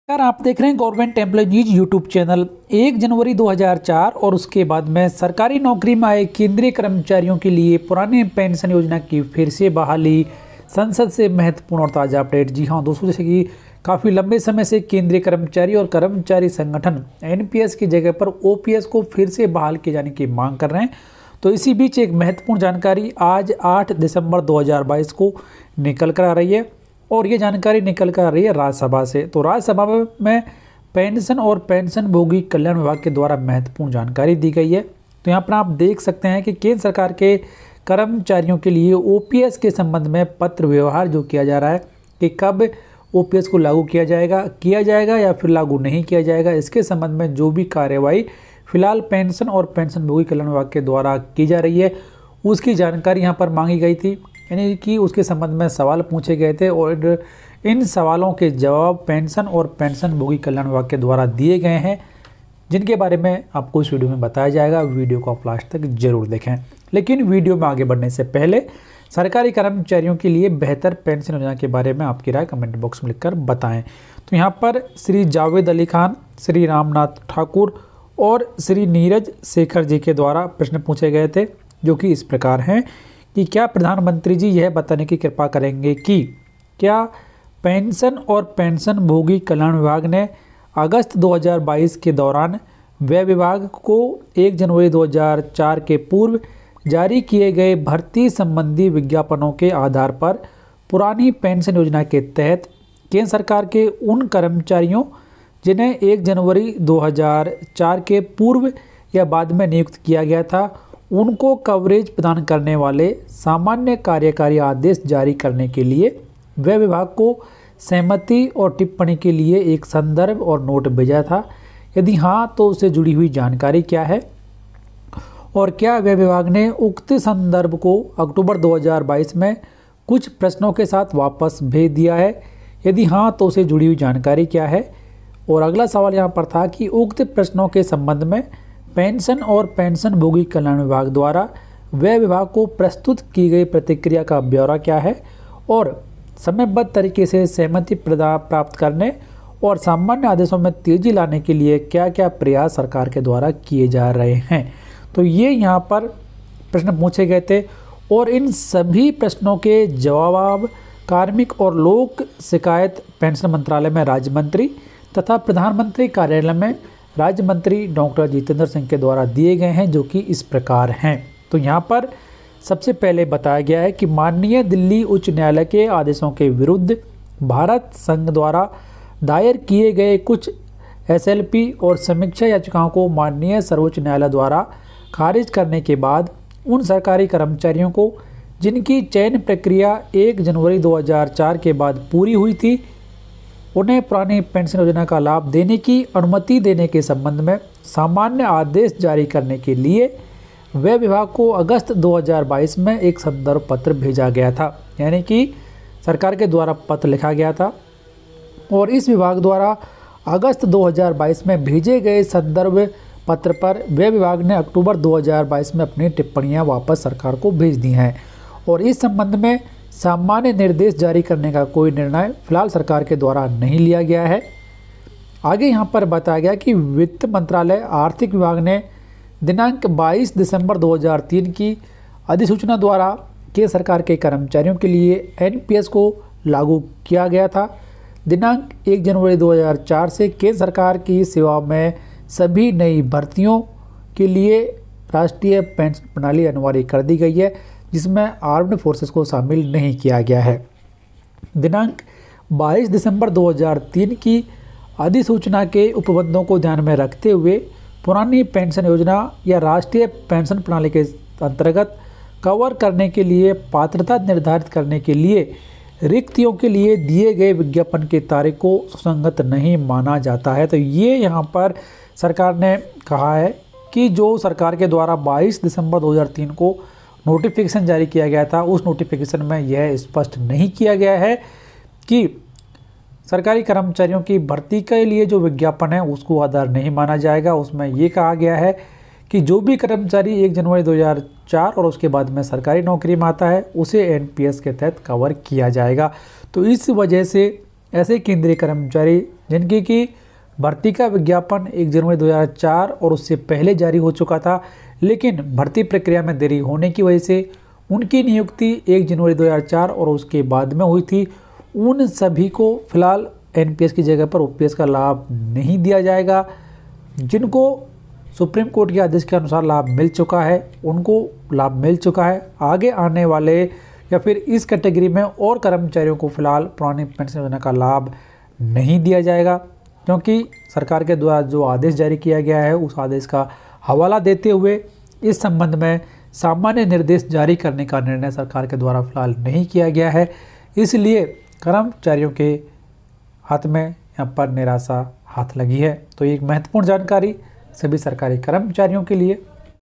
यार आप देख रहे हैं government employ news YouTube channel. 1 जनवरी 2004 और उसके बाद में सरकारी नौकरी में आए केंद्रीय कर्मचारियों के लिए पुरानी पेंशन योजना की फिर से बहाली, संसद से महत्वपूर्ण और ताज़ा अपडेट। जी हाँ दोस्तों, जैसे कि काफ़ी लंबे समय से केंद्रीय कर्मचारी और कर्मचारी संगठन एनपीएस की जगह पर ओपीएस को फिर से बहाल किए जाने की मांग कर रहे हैं। तो इसी बीच एक महत्वपूर्ण जानकारी आज 8 दिसंबर 2022 को निकल कर आ रही है और ये जानकारी निकल कर आ रही है राज्यसभा से। तो राज्यसभा में पेंशन और पेंशनभोगी कल्याण विभाग के द्वारा महत्वपूर्ण जानकारी दी गई है। तो यहाँ पर आप देख सकते हैं कि केंद्र सरकार के कर्मचारियों के लिए ओपीएस के संबंध में पत्र व्यवहार जो किया जा रहा है कि कब ओपीएस को लागू किया जाएगा या फिर लागू नहीं किया जाएगा, इसके संबंध में जो भी कार्यवाही फिलहाल पेंशन और पेंशनभोगी कल्याण विभाग के द्वारा की जा रही है उसकी जानकारी यहाँ पर मांगी गई थी। यानी कि उसके संबंध में सवाल पूछे गए थे और इन सवालों के जवाब पेंशन और पेंशनभोगी कल्याण विभाग के द्वारा दिए गए हैं, जिनके बारे में आपको इस वीडियो में बताया जाएगा। वीडियो को आप लास्ट तक जरूर देखें। लेकिन वीडियो में आगे बढ़ने से पहले सरकारी कर्मचारियों के लिए बेहतर पेंशन योजना के बारे में आपकी राय कमेंट बॉक्स में लिखकर बताएं। तो यहाँ पर श्री जावेद अली खान, श्री रामनाथ ठाकुर और श्री नीरज शेखर जी के द्वारा प्रश्न पूछे गए थे, जो कि इस प्रकार हैं कि क्या प्रधानमंत्री जी यह बताने की कृपा करेंगे कि क्या पेंशन और पेंशनभोगी कल्याण विभाग ने अगस्त 2022 के दौरान व्यय विभाग को 1 जनवरी 2004 के पूर्व जारी किए गए भर्ती संबंधी विज्ञापनों के आधार पर पुरानी पेंशन योजना के तहत केंद्र सरकार के उन कर्मचारियों जिन्हें 1 जनवरी 2004 के पूर्व या बाद में नियुक्त किया गया था उनको कवरेज प्रदान करने वाले सामान्य कार्यकारी आदेश जारी करने के लिए व्यय विभाग को सहमति और टिप्पणी के लिए एक संदर्भ और नोट भेजा था? यदि हाँ, तो उससे जुड़ी हुई जानकारी क्या है और क्या व्यय विभाग ने उक्त संदर्भ को अक्टूबर 2022 में कुछ प्रश्नों के साथ वापस भेज दिया है? यदि हाँ, तो उससे जुड़ी हुई जानकारी क्या है? और अगला सवाल यहाँ पर था कि उक्त प्रश्नों के संबंध में पेंशन और पेंशनभोगी कल्याण विभाग द्वारा व्यय विभाग को प्रस्तुत की गई प्रतिक्रिया का ब्यौरा क्या है और समयबद्ध तरीके से सहमति प्राप्त करने और सामान्य आदेशों में तेजी लाने के लिए क्या क्या प्रयास सरकार के द्वारा किए जा रहे हैं। तो ये यहाँ पर प्रश्न पूछे गए थे और इन सभी प्रश्नों के जवाब कार्मिक और लोक शिकायत पेंशन मंत्रालय में राज्य मंत्री तथा प्रधानमंत्री कार्यालय में राज्य मंत्री डॉक्टर जितेंद्र सिंह के द्वारा दिए गए हैं, जो कि इस प्रकार हैं। तो यहाँ पर सबसे पहले बताया गया है कि माननीय दिल्ली उच्च न्यायालय के आदेशों के विरुद्ध भारत संघ द्वारा दायर किए गए कुछ एसएलपी और समीक्षा याचिकाओं को माननीय सर्वोच्च न्यायालय द्वारा खारिज करने के बाद उन सरकारी कर्मचारियों को जिनकी चयन प्रक्रिया 1 जनवरी 2004 के बाद पूरी हुई थी उन्हें पुरानी पेंशन योजना का लाभ देने की अनुमति देने के संबंध में सामान्य आदेश जारी करने के लिए व्यय विभाग को अगस्त 2022 में एक संदर्भ पत्र भेजा गया था। यानी कि सरकार के द्वारा पत्र लिखा गया था और इस विभाग द्वारा अगस्त 2022 में भेजे गए संदर्भ पत्र पर व्यय विभाग ने अक्टूबर 2022 में अपनी टिप्पणियां वापस सरकार को भेज दी हैं और इस संबंध में सामान्य निर्देश जारी करने का कोई निर्णय फिलहाल सरकार के द्वारा नहीं लिया गया है। आगे यहाँ पर बताया गया कि वित्त मंत्रालय आर्थिक विभाग ने दिनांक 22 दिसंबर 2003 की अधिसूचना द्वारा केंद्र सरकार के कर्मचारियों के लिए एनपीएस को लागू किया गया था। दिनांक 1 जनवरी 2004 से केंद्र सरकार की सेवा में सभी नई भर्तियों के लिए राष्ट्रीय पेंशन प्रणाली अनिवार्य कर दी गई है, जिसमें आर्म्ड फोर्सेस को शामिल नहीं किया गया है। दिनांक 22 दिसंबर 2003 की अधिसूचना के उपबंधों को ध्यान में रखते हुए पुरानी पेंशन योजना या राष्ट्रीय पेंशन प्रणाली के अंतर्गत कवर करने के लिए पात्रता निर्धारित करने के लिए रिक्तियों के लिए दिए गए विज्ञापन की तारीख को सुसंगत नहीं माना जाता है। तो ये यहाँ पर सरकार ने कहा है कि जो सरकार के द्वारा 22 दिसंबर 2003 को नोटिफिकेशन जारी किया गया था उस नोटिफिकेशन में यह स्पष्ट नहीं किया गया है कि सरकारी कर्मचारियों की भर्ती के लिए जो विज्ञापन है उसको आधार नहीं माना जाएगा। उसमें ये कहा गया है कि जो भी कर्मचारी 1 जनवरी 2004 और उसके बाद में सरकारी नौकरी में आता है उसे एनपीएस के तहत कवर किया जाएगा। तो इस वजह से ऐसे केंद्रीय कर्मचारी जिनकी कि भर्ती का विज्ञापन 1 जनवरी 2004 और उससे पहले जारी हो चुका था, लेकिन भर्ती प्रक्रिया में देरी होने की वजह से उनकी नियुक्ति 1 जनवरी 2004 और उसके बाद में हुई थी। उन सभी को फिलहाल एनपीएस की जगह पर ओपीएस का लाभ नहीं दिया जाएगा। जिनको सुप्रीम कोर्ट के आदेश के अनुसार लाभ मिल चुका है उनको लाभ मिल चुका है। आगे आने वाले या फिर इस कैटेगरी में और कर्मचारियों को फिलहाल पुरानी पेंशन योजना का लाभ नहीं दिया जाएगा, क्योंकि सरकार के द्वारा जो आदेश जारी किया गया है उस आदेश का हवाला देते हुए इस संबंध में सामान्य निर्देश जारी करने का निर्णय सरकार के द्वारा फिलहाल नहीं किया गया है। इसलिए कर्मचारियों के हाथ में यहाँ पर निराशा हाथ लगी है। तो ये एक महत्वपूर्ण जानकारी सभी सरकारी कर्मचारियों के लिए